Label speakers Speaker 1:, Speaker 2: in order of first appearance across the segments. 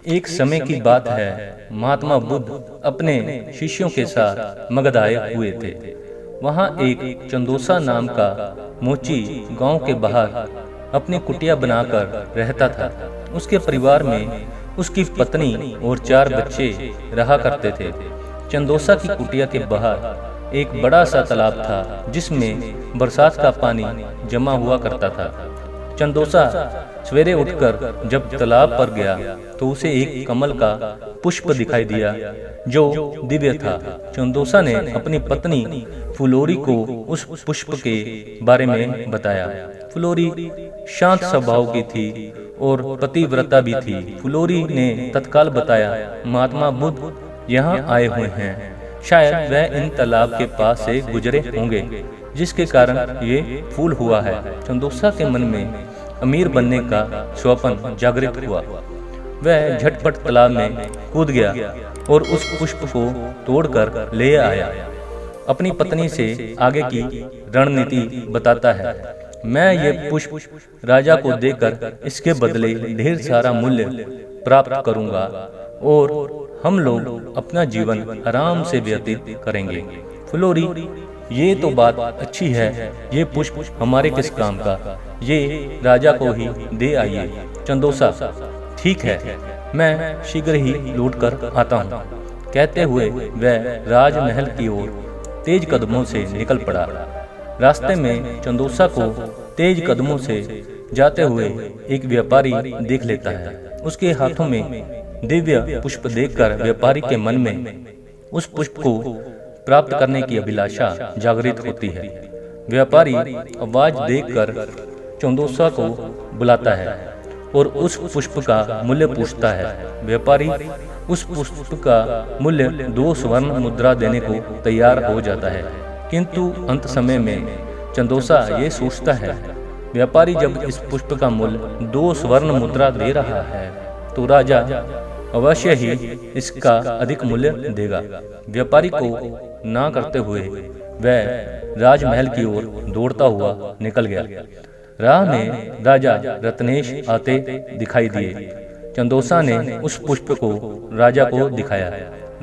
Speaker 1: एक समय की बात है, महात्मा बुद्ध अपने शिष्यों के साथ मगध आए हुए थे। वहाँ एक चंदोसा नाम का मोची गांव के बाहर अपनी कुटिया बनाकर रहता था। उसके परिवार में उसकी पत्नी और 4 बच्चे रहा करते थे। चंदोसा की कुटिया के बाहर एक बड़ा सा तालाब था, जिसमें बरसात का पानी जमा हुआ करता था। चंदोसा सवेरे उठकर जब तालाब पर गया तो उसे एक कमल का पुष्प दिखाई दिया जो दिव्य था। चंदोसा ने अपनी पत्नी फुलोरी को उस पुष्प के बारे में बताया। फुलोरी शांत स्वभाव की थी और पतिव्रता भी थी। फुलोरी ने तत्काल बताया, महात्मा बुद्ध यहाँ आए हुए हैं। शायद वह इन तालाब के पास से गुजरे होंगे, जिसके कारण ये फूल हुआ है। चंदोसा के मन में अमीर बनने का स्वप्न जागृत हुआ। वह झटपट तालाब में कूद गया और उस पुष्प को तोड़कर ले आया। अपनी पत्नी से आगे की रणनीति बताता है, मैं ये पुष्प राजा को देकर इसके बदले ढेर सारा मूल्य प्राप्त करूंगा और हम लोग अपना जीवन आराम से व्यतीत करेंगे। फुलोरी, ये तो बात अच्छी है, ये पुष्प हमारे किस काम का, ये राजा को ही दे आइए। चंदोसा, ठीक है, मैं शीघ्र ही लौट कर आता हूँ। कहते हुए वह राजमहल की ओर तेज कदमों से निकल पड़ा। रास्ते में चंदोसा को तेज कदमों से जाते हुए एक व्यापारी देख लेता है। उसके हाथों में दिव्य पुष्प देखकर व्यापारी के मन में उस पुष्प को प्राप्त करने की अभिलाषा जागृत होती है। व्यापारी आवाज देकर चंदोसा को बुलाता है और उस पुष्प का मूल्य पूछता है। व्यापारी उस पुष्प का मूल्य 2 स्वर्ण मुद्रा देने को तैयार हो जाता है, किंतु अंत समय में चंदोसा ये सोचता है, व्यापारी जब इस पुष्प का मूल्य 2 स्वर्ण मुद्रा दे रहा है तो राजा अवश्य ही इसका अधिक मूल्य देगा। व्यापारी को ना करते हुए वह राजमहल की ओर दौड़ता हुआ निकल गया। राह में राजा रत्नेश आते दिखाई दिए। चंदोसा ने उस पुष्प को राजा को दिखाया।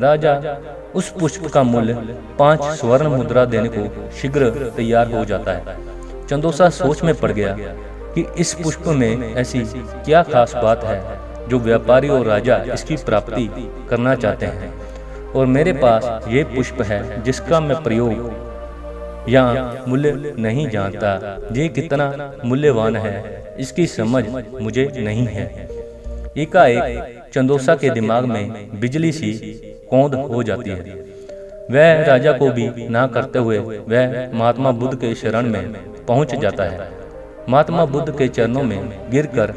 Speaker 1: राजा उस पुष्प का मूल्य 5 स्वर्ण मुद्रा देने को शीघ्र तैयार हो जाता है। चंदोसा सोच में पड़ गया कि इस पुष्प में ऐसी क्या खास बात है जो व्यापारी और राजा इसकी प्राप्ति करना चाहते हैं, और मेरे पास ये पुष्प है जिसका मैं प्रयोग या मूल्य नहीं जानता। ये कितना मूल्यवान है इसकी समझ मुझे नहीं है। एकाएक चंदोसा के दिमाग में बिजली सी कौंध हो जाती है। वह राजा को भी ना करते हुए वह महात्मा बुद्ध के शरण में पहुंच जाता है। महात्मा बुद्ध के चरणों में गिरकर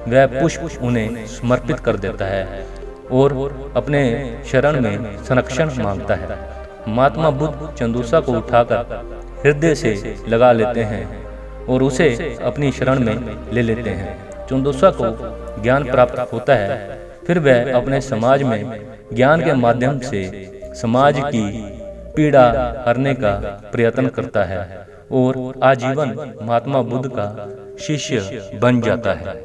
Speaker 1: वह पुष्प उन्हें समर्पित कर देता है और अपने शरण में संरक्षण मांगता है। महात्मा बुद्ध चंदोसा को उठाकर हृदय से लगा लेते हैं और उसे अपनी शरण में ले लेते हैं। चंदोसा को ज्ञान प्राप्त होता है। फिर वह अपने समाज में ज्ञान के माध्यम से समाज की पीड़ा हरने का प्रयत्न करता है और आजीवन महात्मा बुद्ध का शिष्य बन जाता है।